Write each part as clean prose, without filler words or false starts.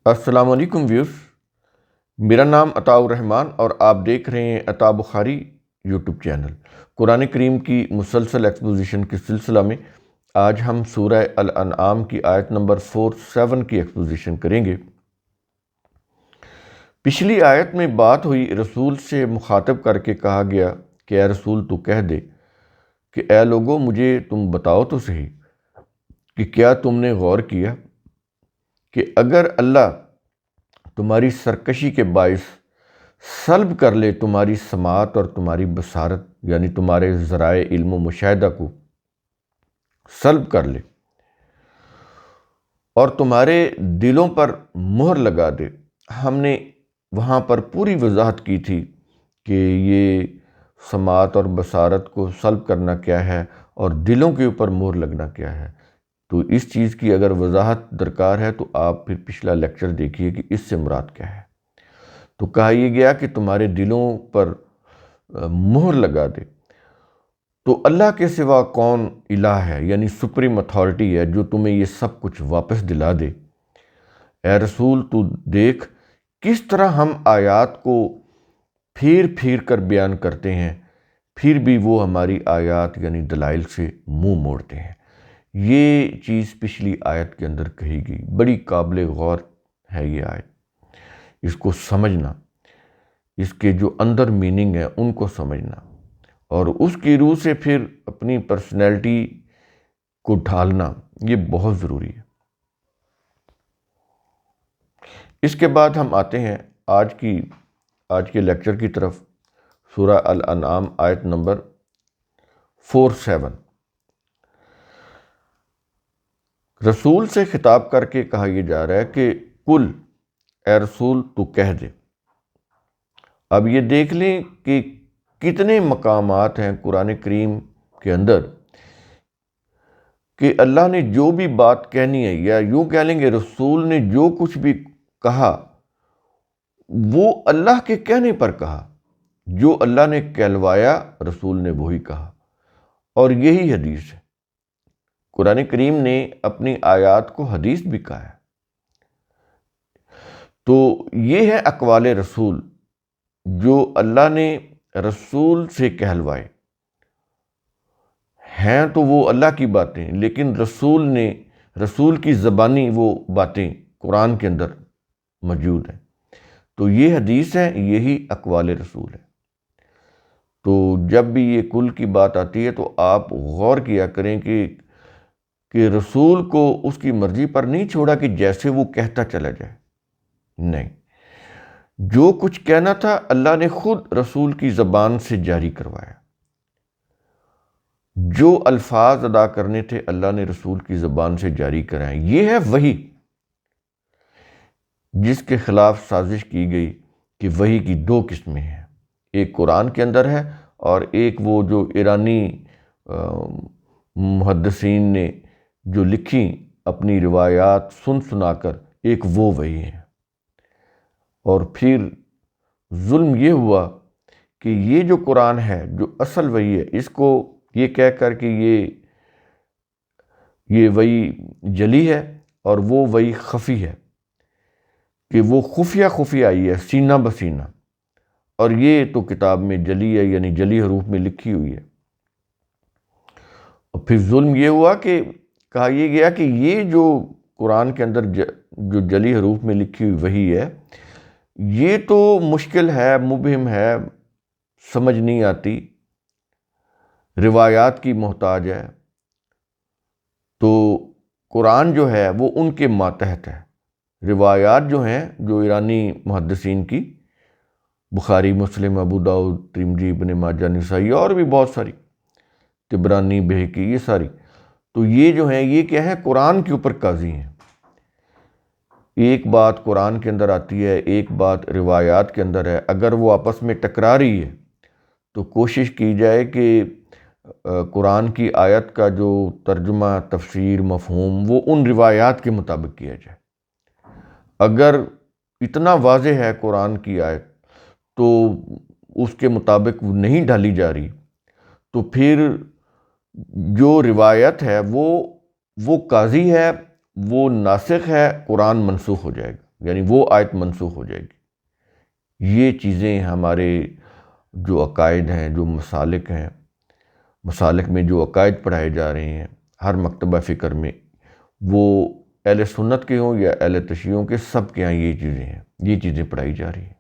السلام علیکم ویورز، میرا نام عطاء الرحمن اور آپ دیکھ رہے ہیں عطاء بخاری یوٹیوب چینل۔ قرآن کریم کی مسلسل ایکسپوزیشن کے سلسلہ میں آج ہم سورہ الانعام کی آیت نمبر 47 کی ایکسپوزیشن کریں گے۔ پچھلی آیت میں بات ہوئی، رسول سے مخاطب کر کے کہا گیا کہ اے رسول تو کہہ دے کہ اے لوگو مجھے تم بتاؤ تو صحیح کہ کیا تم نے غور کیا کہ اگر اللہ تمہاری سرکشی کے باعث سلب کر لے تمہاری سماعت اور تمہاری بصارت، یعنی تمہارے ذرائع علم و مشاہدہ کو سلب کر لے اور تمہارے دلوں پر مہر لگا دے۔ ہم نے وہاں پر پوری وضاحت کی تھی کہ یہ سماعت اور بصارت کو سلب کرنا کیا ہے اور دلوں کے اوپر مہر لگنا کیا ہے۔ تو اس چیز کی اگر وضاحت درکار ہے تو آپ پھر پچھلا لیکچر دیکھیے کہ اس سے مراد کیا ہے۔ تو کہا یہ گیا کہ تمہارے دلوں پر مہر لگا دے۔ تو اللہ کے سوا کون الہ ہے، یعنی سپریم اتھارٹی ہے جو تمہیں یہ سب کچھ واپس دلا دے۔ اے رسول تو دیکھ کس طرح ہم آیات کو پھیر پھیر کر بیان کرتے ہیں، پھر بھی وہ ہماری آیات یعنی دلائل سے منہ موڑتے ہیں۔ یہ چیز پچھلی آیت کے اندر کہی گئی، بڑی قابل غور ہے یہ آیت۔ اس کو سمجھنا، اس کے جو اندر میننگ ہے ان کو سمجھنا اور اس کی روح سے پھر اپنی پرسنالٹی کو ڈھالنا، یہ بہت ضروری ہے۔ اس کے بعد ہم آتے ہیں آج کے لیکچر کی طرف، سورہ الانعام آیت نمبر 47۔ رسول سے خطاب کر کے کہا یہ جا رہا ہے کہ کل، اے رسول تو کہہ دے۔ اب یہ دیکھ لیں کہ کتنے مقامات ہیں قرآن کریم کے اندر کہ اللہ نے جو بھی بات کہنی ہے، یا یوں کہہ لیں گے رسول نے جو کچھ بھی کہا وہ اللہ کے کہنے پر کہا، جو اللہ نے کہلوایا رسول نے وہی کہا، اور یہی حدیث ہے۔ قرآن کریم نے اپنی آیات کو حدیث بھی کہا ہے۔ تو یہ ہے اقوال رسول جو اللہ نے رسول سے کہلوائے ہیں، تو وہ اللہ کی باتیں، لیکن رسول کی زبانی وہ باتیں قرآن کے اندر موجود ہیں۔ تو یہ حدیث ہے، یہی اقوال رسول ہے۔ تو جب بھی یہ کل کی بات آتی ہے تو آپ غور کیا کریں کہ رسول کو اس کی مرضی پر نہیں چھوڑا کہ جیسے وہ کہتا چلا جائے، نہیں، جو کچھ کہنا تھا اللہ نے خود رسول کی زبان سے جاری کروایا۔ جو الفاظ ادا کرنے تھے اللہ نے رسول کی زبان سے جاری کرائے۔ یہ ہے وحی، جس کے خلاف سازش کی گئی کہ وحی کی دو قسمیں ہیں، ایک قرآن کے اندر ہے اور ایک وہ جو ایرانی محدثین نے جو لکھی اپنی روایات سنا کر، ایک وہ وحی ہے۔ اور پھر ظلم یہ ہوا کہ یہ جو قرآن ہے جو اصل وحی ہے، اس کو یہ کہہ کر کہ یہ وحی جلی ہے اور وہ وحی خفی ہے، کہ وہ خفیہ آئی ہے سینہ بسینہ، اور یہ تو کتاب میں جلی ہے، یعنی جلی حروف میں لکھی ہوئی ہے۔ اور پھر ظلم یہ ہوا کہ کہا یہ گیا کہ یہ جو قرآن کے اندر جو جلی حروف میں لکھی ہوئی وحی ہے، یہ تو مشکل ہے، مبہم ہے، سمجھ نہیں آتی، روایات کی محتاج ہے۔ تو قرآن جو ہے وہ ان کے ماتحت ہے۔ روایات جو ہیں جو ایرانی محدثین کی، بخاری، مسلم، ابو داؤد، ترمذی، ابن ماجہ، نسائی اور بھی بہت ساری، طبرانی، بہقی، یہ ساری، تو یہ جو ہیں یہ کیا ہے، قرآن کے اوپر قاضی ہیں۔ ایک بات قرآن کے اندر آتی ہے، ایک بات روایات کے اندر ہے، اگر وہ آپس میں ٹکرا رہی ہے تو کوشش کی جائے کہ قرآن کی آیت کا جو ترجمہ، تفسیر، مفہوم وہ ان روایات کے مطابق کیا جائے۔ اگر اتنا واضح ہے قرآن کی آیت تو اس کے مطابق نہیں ڈھالی جا رہی، تو پھر جو روایت ہے وہ قاضی ہے، وہ ناسخ ہے، قرآن منسوخ ہو جائے گا۔ یعنی وہ آیت منسوخ ہو جائے گی۔ یہ چیزیں ہمارے جو عقائد ہیں، جو مسالک ہیں، مسالک میں جو عقائد پڑھائے جا رہے ہیں ہر مکتبہ فکر میں، وہ اہل سنت کے ہوں یا اہل تشیعوں کے، سب کے یہاں یہ چیزیں ہیں، یہ چیزیں پڑھائی جا رہی ہیں۔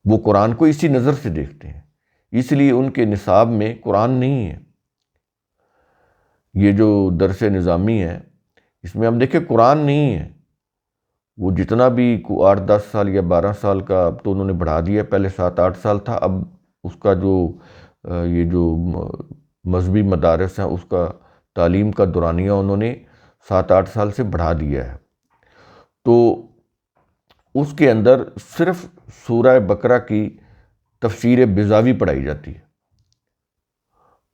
وہ قرآن کو اسی نظر سے دیکھتے ہیں، اس لیے ان کے نصاب میں قرآن نہیں ہے۔ یہ جو درس نظامی ہے، اس میں ہم دیکھیں قرآن نہیں ہے۔ وہ جتنا بھی 8-10 سال یا 12 سال کا اب تو انہوں نے بڑھا دیا، پہلے 7-8 سال تھا، اب اس کا جو یہ جو مذہبی مدارس ہیں اس کا تعلیم کا دورانیہ انہوں نے 7-8 سال سے بڑھا دیا ہے۔ تو اس کے اندر صرف سورہ بقرہ کی تفسیر بیضاوی پڑھائی جاتی ہے۔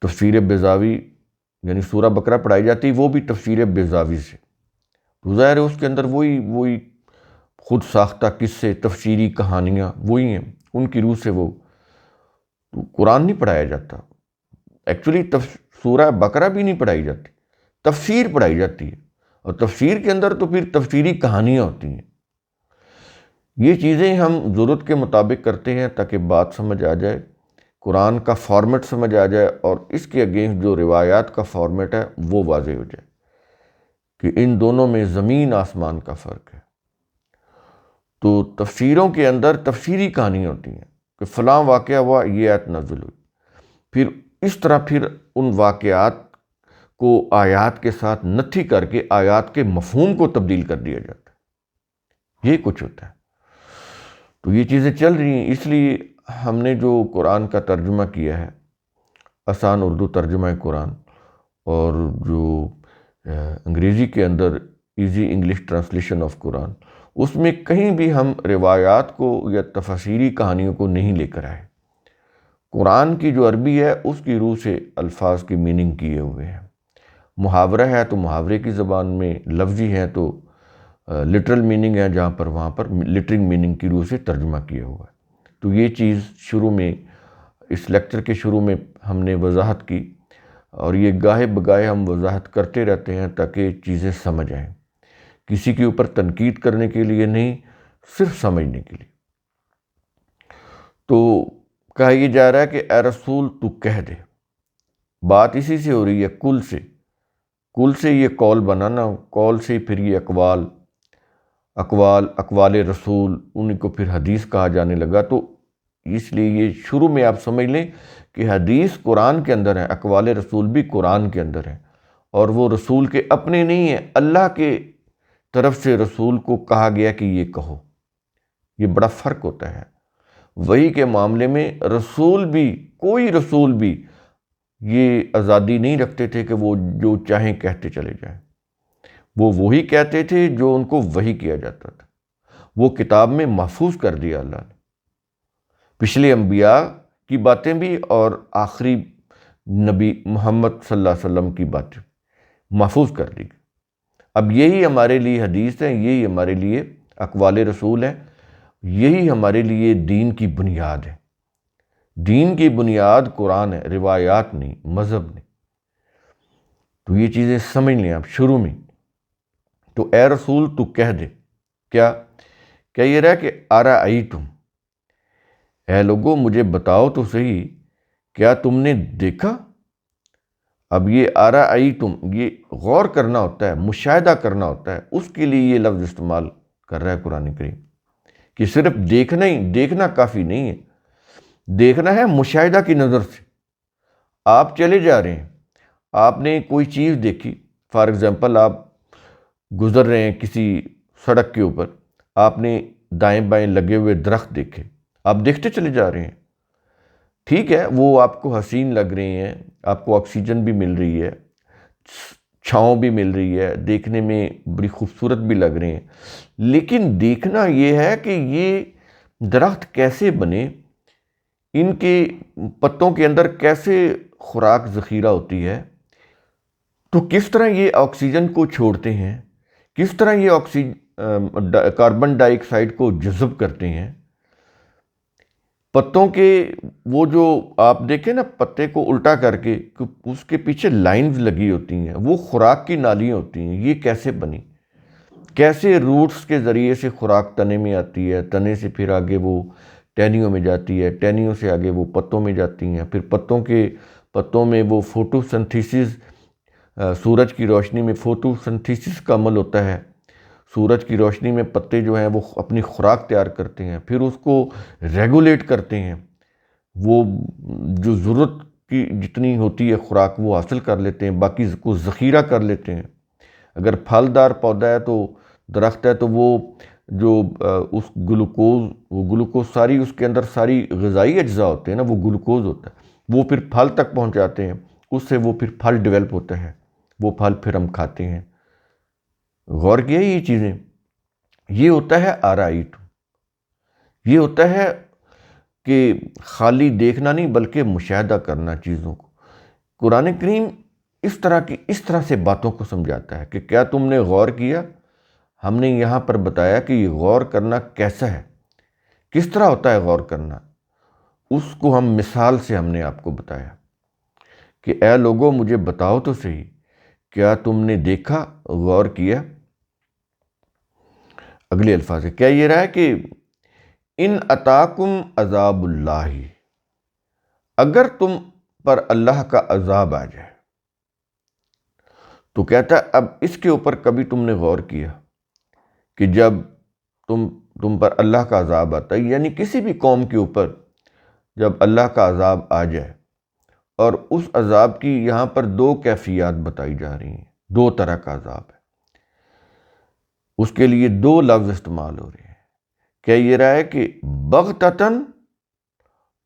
تفسیر بیضاوی یعنی سورہ بقرہ پڑھائی جاتی ہے، وہ بھی تفسیر بیضاوی سے۔ تو ظاہر ہے اس کے اندر وہی خود ساختہ قصے، تفسیری کہانیاں وہی ہیں، ان کی روح سے وہ تو قرآن نہیں پڑھایا جاتا۔ ایکچولی سورہ بقرہ بھی نہیں پڑھائی جاتی، تفسیر پڑھائی جاتی ہے، اور تفسیر کے اندر تو پھر تفسیری کہانیاں ہوتی ہیں۔ یہ چیزیں ہم ضرورت کے مطابق کرتے ہیں تاکہ بات سمجھ آ جائے، قرآن کا فارمیٹ سمجھ آ جائے، اور اس کے اگینسٹ جو روایات کا فارمیٹ ہے وہ واضح ہو جائے کہ ان دونوں میں زمین آسمان کا فرق ہے۔ تو تفسیروں کے اندر تفسیری کہانیاں ہوتی ہیں کہ فلاں واقعہ ہوا، یہ آیت نازل ہوئی، پھر اس طرح پھر ان واقعات کو آیات کے ساتھ نتھی کر کے آیات کے مفہوم کو تبدیل کر دیا جاتا ہے۔ یہ کچھ ہوتا ہے۔ تو یہ چیزیں چل رہی ہیں، اس لیے ہم نے جو قرآن کا ترجمہ کیا ہے، آسان اردو ترجمہ قرآن، اور جو انگریزی کے اندر ایزی انگلش ٹرانسلیشن آف قرآن، اس میں کہیں بھی ہم روایات کو یا تفسیری کہانیوں کو نہیں لے کر آئے۔ قرآن کی جو عربی ہے اس کی روح سے الفاظ کی میننگ کیے ہوئے ہیں۔ محاورہ ہے تو محاورے کی زبان میں، لفظی ہے تو لٹرل میننگ ہے، جہاں پر وہاں پر لٹرنگ میننگ کی روح سے ترجمہ کیا ہوا ہے۔ تو یہ چیز شروع میں، اس لیکچر کے شروع میں ہم نے وضاحت کی، اور یہ گاہے بگاہے ہم وضاحت کرتے رہتے ہیں تاکہ چیزیں سمجھ آئیں، کسی کے اوپر تنقید کرنے کے لیے نہیں، صرف سمجھنے کے لیے۔ تو کہا یہ جا رہا ہے کہ اے رسول تو کہہ دے، بات اسی سے ہو رہی ہے، کل سے، کل سے یہ قول بنانا، قول سے پھر یہ اقوال رسول، ان کو پھر حدیث کہا جانے لگا۔ تو اس لیے یہ شروع میں آپ سمجھ لیں کہ حدیث قرآن کے اندر ہے، اقوال رسول بھی قرآن کے اندر ہے، اور وہ رسول کے اپنے نہیں ہیں، اللہ کے طرف سے رسول کو کہا گیا کہ یہ کہو۔ یہ بڑا فرق ہوتا ہے۔ وحی کے معاملے میں رسول بھی، کوئی رسول بھی یہ آزادی نہیں رکھتے تھے کہ وہ جو چاہیں کہتے چلے جائیں۔ وہ وہی کہتے تھے جو ان کو وحی کیا جاتا تھا، وہ کتاب میں محفوظ کر دیا اللہ نے، پچھلے انبیاء کی باتیں بھی اور آخری نبی محمد صلی اللہ علیہ وسلم کی باتیں محفوظ کر دی۔ اب یہی ہمارے لیے حدیث ہے، یہی ہمارے لیے اقوال رسول ہے، یہی ہمارے لیے دین کی بنیاد ہے۔ دین کی بنیاد قرآن ہے، روایات نہیں، مذہب نہیں۔ تو یہ چیزیں سمجھ لیں آپ شروع میں۔ تو اے رسول تو کہہ دے، کیا یہ رہا کہ ارأیتم، اے لوگو مجھے بتاؤ تو صحیح، کیا تم نے دیکھا؟ اب یہ ارأیتم، یہ غور کرنا ہوتا ہے، مشاہدہ کرنا ہوتا ہے، اس کے لیے یہ لفظ استعمال کر رہا ہے قرآن کریم، کہ صرف دیکھنا ہی، دیکھنا کافی نہیں ہے، دیکھنا ہے مشاہدہ کی نظر سے۔ آپ چلے جا رہے ہیں، آپ نے کوئی چیز دیکھی، فار ایگزامپل آپ گزر رہے ہیں کسی سڑک کے اوپر، آپ نے دائیں بائیں لگے ہوئے درخت دیکھے، آپ دیکھتے چلے جا رہے ہیں، ٹھیک ہے، وہ آپ کو حسین لگ رہے ہیں، آپ کو آکسیجن بھی مل رہی ہے، چھاؤں بھی مل رہی ہے، دیکھنے میں بڑی خوبصورت بھی لگ رہے ہیں، لیکن دیکھنا یہ ہے کہ یہ درخت کیسے بنے، ان کے پتوں کے اندر کیسے خوراک ذخیرہ ہوتی ہے، تو کس طرح یہ آکسیجن کو چھوڑتے ہیں، کس طرح یہ کاربن ڈائی آکسائڈ کو جذب کرتے ہیں۔ پتوں کے وہ جو آپ دیکھیں نا، پتے کو الٹا کر کے اس کے پیچھے لائنز لگی ہوتی ہیں، وہ خوراک کی نالیاں ہوتی ہیں، یہ کیسے بنی، کیسے روٹس کے ذریعے سے خوراک تنے میں آتی ہے، تنے سے پھر آگے وہ ٹہنیوں میں جاتی ہے، ٹہنیوں سے آگے وہ پتوں میں جاتی ہیں، پھر پتوں میں وہ فوٹو سنتھیسس، سورج کی روشنی میں فوٹو سنتھیسس کا عمل ہوتا ہے، سورج کی روشنی میں پتے جو ہیں وہ اپنی خوراک تیار کرتے ہیں، پھر اس کو ریگولیٹ کرتے ہیں، وہ جو ضرورت کی جتنی ہوتی ہے خوراک وہ حاصل کر لیتے ہیں، باقی کو ذخیرہ کر لیتے ہیں۔ اگر پھلدار پودا ہے تو درخت ہے تو وہ جو اس گلوکوز ساری اس کے اندر ساری غذائی اجزاء ہوتے ہیں نا، وہ گلوکوز ہوتا ہے، وہ پھر پھل تک پہنچاتے ہیں، اس سے وہ پھر پھل ڈیولپ ہوتا ہے، وہ پھل پھر ہم کھاتے ہیں۔ غور کیا یہ چیزیں، یہ ہوتا ہے آرائٹ، یہ ہوتا ہے کہ خالی دیکھنا نہیں بلکہ مشاہدہ کرنا چیزوں کو۔ قرآن کریم اس طرح سے باتوں کو سمجھاتا ہے کہ کیا تم نے غور کیا؟ ہم نے یہاں پر بتایا کہ یہ غور کرنا کیسا ہے، کس طرح ہوتا ہے غور کرنا، اس کو ہم مثال سے ہم نے آپ کو بتایا کہ اے لوگوں مجھے بتاؤ تو صحیح، کیا تم نے دیکھا، غور کیا؟ اگلے الفاظ ہے، کیا یہ رہا ہے کہ ان اتاکم عذاب اللہ، اگر تم پر اللہ کا عذاب آ جائے، تو کہتا ہے اب اس کے اوپر کبھی تم نے غور کیا کہ جب تم پر اللہ کا عذاب آتا ہے، یعنی کسی بھی قوم کے اوپر جب اللہ کا عذاب آ جائے، اور اس عذاب کی یہاں پر دو کیفیات بتائی جا رہی ہیں، دو طرح کا عذاب ہے، اس کے لیے دو لفظ استعمال ہو رہے ہیں۔ کیا یہ رہا ہے کہ بغتتاً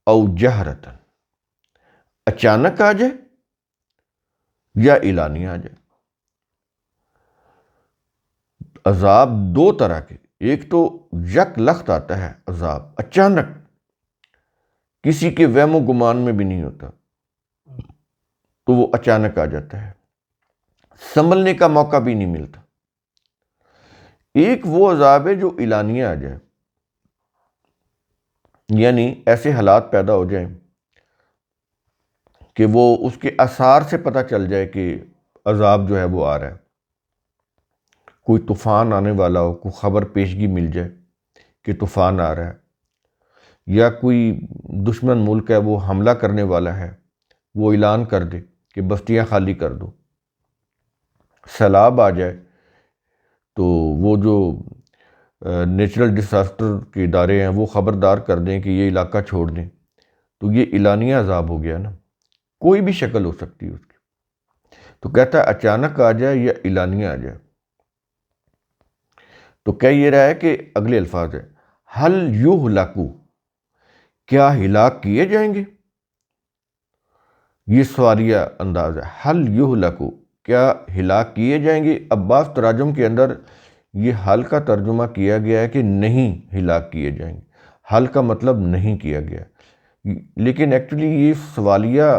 او جہرتاً، اچانک آ جائے یا اعلانیہ آ جائے؟ عذاب دو طرح کے، ایک تو یک لخت آتا ہے عذاب، اچانک، کسی کے وہم و گمان میں بھی نہیں ہوتا، تو وہ اچانک آ جاتا ہے، سنبھلنے کا موقع بھی نہیں ملتا۔ ایک وہ عذاب ہے جو اعلانیہ آ جائے، یعنی ایسے حالات پیدا ہو جائیں کہ وہ اس کے آثار سے پتہ چل جائے کہ عذاب جو ہے وہ آ رہا ہے، کوئی طوفان آنے والا ہو، کوئی خبر پیشگی مل جائے کہ طوفان آ رہا ہے، یا کوئی دشمن ملک ہے وہ حملہ کرنے والا ہے، وہ اعلان کر دے کہ بستیاں خالی کر دو، سیلاب آ جائے، تو وہ جو نیچرل ڈیزاسٹر کے ادارے ہیں وہ خبردار کر دیں کہ یہ علاقہ چھوڑ دیں، تو یہ اعلانیہ عذاب ہو گیا نا، کوئی بھی شکل ہو سکتی ہے اس کی۔ تو کہتا ہے اچانک آ جائے یا اعلانیہ آ جائے، تو کہہ یہ رہا ہے کہ اگلے الفاظ ہے، ہل یہلکو، کیا ہلاک کیے جائیں گے؟ یہ سوالیہ انداز ہے، ہل یہلکو، کیا ہلاک کیے جائیں گے؟ عباس تراجم کے اندر یہ حل کا ترجمہ کیا گیا ہے کہ نہیں ہلاک کیے جائیں گے، حل کا مطلب نہیں کیا گیا، لیکن ایکچولی یہ سوالیہ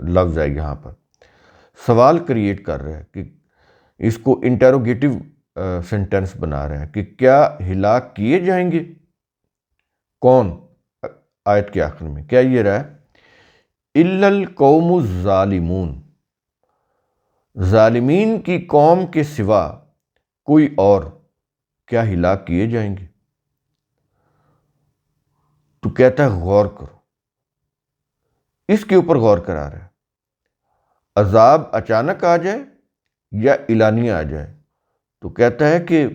لفظ ہے، یہاں پر سوال کریٹ کر رہا ہے کہ اس کو انٹیروگیٹو سینٹینس بنا رہا ہے کہ کیا ہلاک کیے جائیں گے؟ کون؟ آیت کے آخر میں کیا یہ رہا ہے، الا القوم الظالمون، ظالمین کی قوم کے سوا کوئی اور کیا ہلاک کیے جائیں گے؟ تو کہتا ہے غور کرو، اس کے اوپر غور کرا رہا ہے، عذاب اچانک آ جائے یا اعلانیہ آ جائے، تو کہتا ہے کہ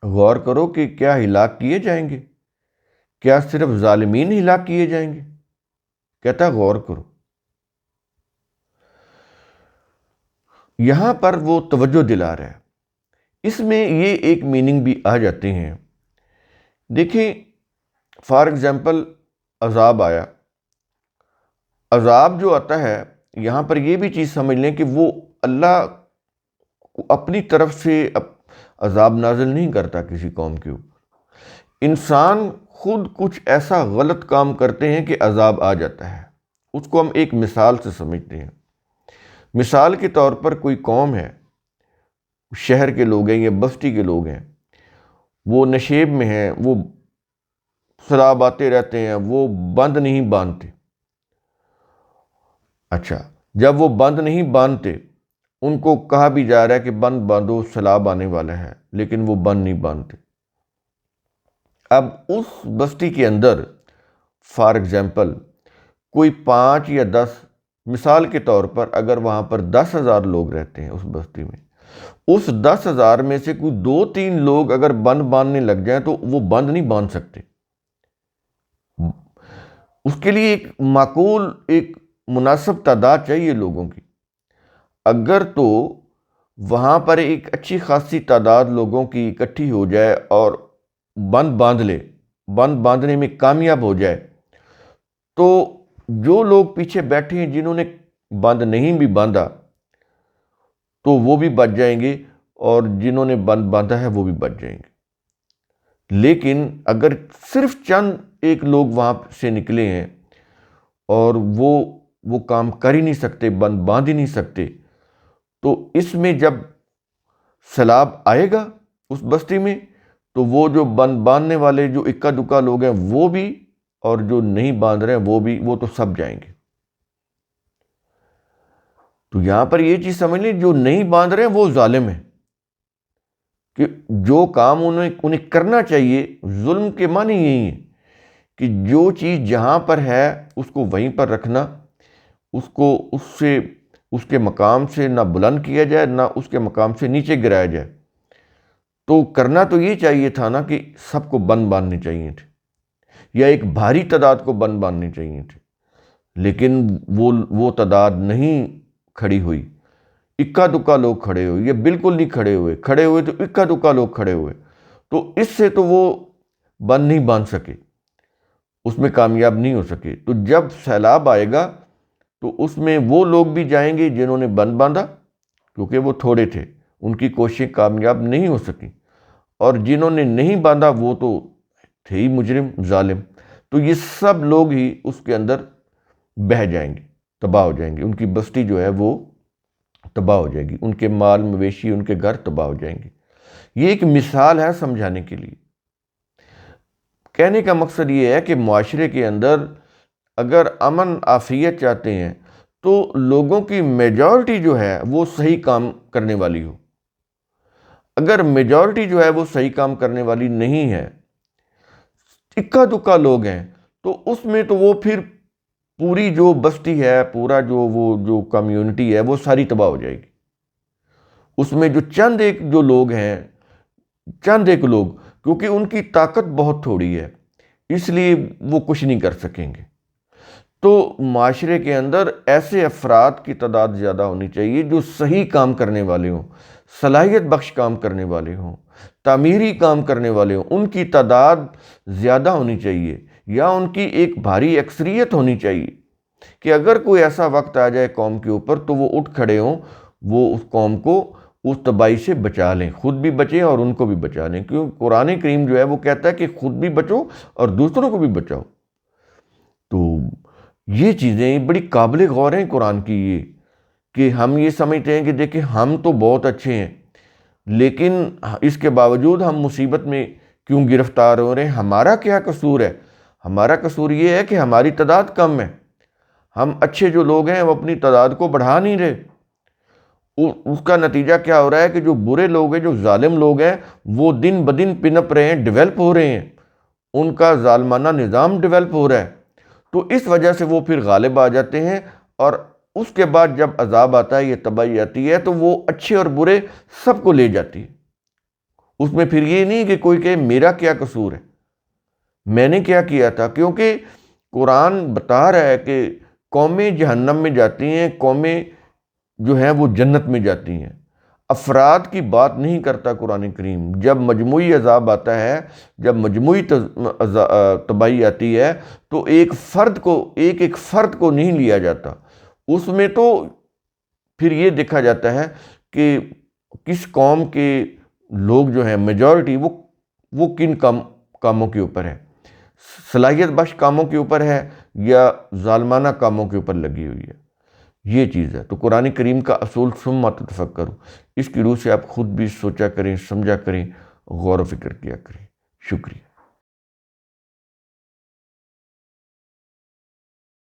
غور کرو کہ کیا ہلاک کیے جائیں گے؟ کیا صرف ظالمین ہلاک کیے جائیں گے؟ کہتا ہے غور کرو۔ یہاں پر وہ توجہ دلا رہا ہے، اس میں یہ ایک میننگ بھی آ جاتے ہیں۔ دیکھیں فار ایگزامپل عذاب آیا، عذاب جو آتا ہے یہاں پر یہ بھی چیز سمجھ لیں کہ وہ اللہ اپنی طرف سے عذاب نازل نہیں کرتا کسی قوم کے اوپر، انسان خود کچھ ایسا غلط کام کرتے ہیں کہ عذاب آ جاتا ہے، اس کو ہم ایک مثال سے سمجھتے ہیں۔ مثال کے طور پر کوئی قوم ہے، شہر کے لوگ ہیں یا بستی کے لوگ ہیں، وہ نشیب میں ہیں، وہ شراب آتے رہتے ہیں، وہ بند نہیں باندھتے۔ اچھا، جب وہ بند نہیں باندھتے ان کو کہا بھی جا رہا ہے کہ بند باندھو سیلاب آنے والا ہے، لیکن وہ بند نہیں باندھتے۔ اب اس بستی کے اندر فار ایگزامپل کوئی 5 یا 10، مثال کے طور پر اگر وہاں پر 10,000 لوگ رہتے ہیں اس بستی میں، اس 10,000 میں سے کوئی 2-3 لوگ اگر بند باندھنے لگ جائیں تو وہ بند نہیں باندھ سکتے۔ اس کے لیے ایک معقول، ایک مناسب تعداد چاہیے لوگوں کی۔ اگر تو وہاں پر ایک اچھی خاصی تعداد لوگوں کی اکٹھی ہو جائے اور بند باندھ لے، بند باندھنے میں کامیاب ہو جائے، تو جو لوگ پیچھے بیٹھے ہیں جنہوں نے بند نہیں بھی باندھا تو وہ بھی بچ جائیں گے، اور جنہوں نے بند باندھا ہے وہ بھی بچ جائیں گے۔ لیکن اگر صرف چند ایک لوگ وہاں سے نکلے ہیں اور وہ کام کر ہی نہیں سکتے، بند باندھ ہی نہیں سکتے، تو اس میں جب سیلاب آئے گا اس بستی میں تو وہ جو بند باندھنے والے جو اکا دکا لوگ ہیں وہ بھی، اور جو نہیں باندھ رہے ہیں وہ بھی، وہ تو سب جائیں گے۔ تو یہاں پر یہ چیز سمجھ لیں، جو نہیں باندھ رہے ہیں وہ ظالم ہیں، کہ جو کام انہیں کرنا چاہیے، ظلم کے معنی یہی ہے کہ جو چیز جہاں پر ہے اس کو وہیں پر رکھنا، اس کو اس کے مقام سے نہ بلند کیا جائے نہ اس کے مقام سے نیچے گرایا جائے۔ تو کرنا تو یہ چاہیے تھا نا کہ سب کو بند باندھنے چاہیے تھے، یا ایک بھاری تعداد کو بند باندھنے چاہیے تھے، لیکن وہ تعداد نہیں کھڑی ہوئی۔ اکا دکا لوگ کھڑے ہوئے، یا بالکل نہیں کھڑے ہوئے تو اکا دکا لوگ کھڑے ہوئے، تو اس سے تو وہ بند نہیں باندھ سکے، اس میں کامیاب نہیں ہو سکے۔ تو جب سیلاب آئے گا تو اس میں وہ لوگ بھی جائیں گے جنہوں نے بند باندھا، کیونکہ وہ تھوڑے تھے، ان کی کوششیں کامیاب نہیں ہو سکیں، اور جنہوں نے نہیں باندھا وہ تو تھے ہی مجرم، ظالم۔ تو یہ سب لوگ ہی اس کے اندر بہہ جائیں گے، تباہ ہو جائیں گے، ان کی بستی جو ہے وہ تباہ ہو جائے گی، ان کے مال مویشی، ان کے گھر تباہ ہو جائیں گے۔ یہ ایک مثال ہے سمجھانے کے لیے۔ کہنے کا مقصد یہ ہے کہ معاشرے کے اندر اگر امن عافیت چاہتے ہیں تو لوگوں کی میجورٹی جو ہے وہ صحیح کام کرنے والی ہو۔ اگر میجورٹی جو ہے وہ صحیح کام کرنے والی نہیں ہے، اکا دکا لوگ ہیں، تو اس میں تو وہ پھر پوری جو بستی ہے، پورا جو کمیونٹی ہے وہ ساری تباہ ہو جائے گی۔ اس میں جو چند ایک جو لوگ ہیں، چند ایک لوگ، کیونکہ ان کی طاقت بہت تھوڑی ہے اس لیے وہ کچھ نہیں کر سکیں گے۔ تو معاشرے کے اندر ایسے افراد کی تعداد زیادہ ہونی چاہیے جو صحیح کام کرنے والے ہوں، صلاحیت بخش کام کرنے والے ہوں، تعمیری کام کرنے والے ہوں، ان کی تعداد زیادہ ہونی چاہیے، یا ان کی ایک بھاری اکثریت ہونی چاہیے کہ اگر کوئی ایسا وقت آ جائے قوم کے اوپر تو وہ اٹھ کھڑے ہوں، وہ اس قوم کو اس تباہی سے بچا لیں، خود بھی بچیں اور ان کو بھی بچا لیں، کیونکہ قرآن کریم جو ہے وہ کہتا ہے کہ خود بھی بچو اور دوسروں کو بھی بچاؤ۔ تو یہ چیزیں بڑی قابل غور ہیں قرآن کی، یہ کہ ہم یہ سمجھتے ہیں کہ دیکھیں ہم تو بہت اچھے ہیں، لیکن اس کے باوجود ہم مصیبت میں کیوں گرفتار ہو رہے ہیں؟ ہمارا کیا قصور ہے؟ ہمارا قصور یہ ہے کہ ہماری تعداد کم ہے، ہم اچھے جو لوگ ہیں وہ اپنی تعداد کو بڑھا نہیں رہے۔ اس کا نتیجہ کیا ہو رہا ہے کہ جو برے لوگ ہیں، جو ظالم لوگ ہیں، وہ دن بدن پنپ رہے ہیں، ڈیولپ ہو رہے ہیں، ان کا ظالمانہ نظام ڈیولپ ہو رہا ہے۔ تو اس وجہ سے وہ پھر غالب آ جاتے ہیں، اور اس کے بعد جب عذاب آتا ہے، یہ تباہی آتی ہے، تو وہ اچھے اور برے سب کو لے جاتی ہے۔ اس میں پھر یہ نہیں کہ کوئی کہے میرا کیا قصور ہے، میں نے کیا کیا تھا، کیونکہ قرآن بتا رہا ہے کہ قومیں جہنم میں جاتی ہیں، قومیں جو ہیں وہ جنت میں جاتی ہیں۔ افراد کی بات نہیں کرتا قرآن کریم۔ جب مجموعی عذاب آتا ہے، جب مجموعی تباہی آتی ہے، تو ایک ایک فرد کو نہیں لیا جاتا، اس میں تو پھر یہ دیکھا جاتا ہے کہ کس قوم کے لوگ جو ہیں میجورٹی، وہ کن کاموں کے اوپر ہے، صلاحیت بخش کاموں کے اوپر ہے یا ظالمانہ کاموں کے اوپر لگی ہوئی ہے۔ یہ چیز ہے۔ تو قرآن کریم کا اصول ثم تفکروا، اس کی روح سے آپ خود بھی سوچا کریں، سمجھا کریں، غور و فکر کیا کریں۔ شکریہ۔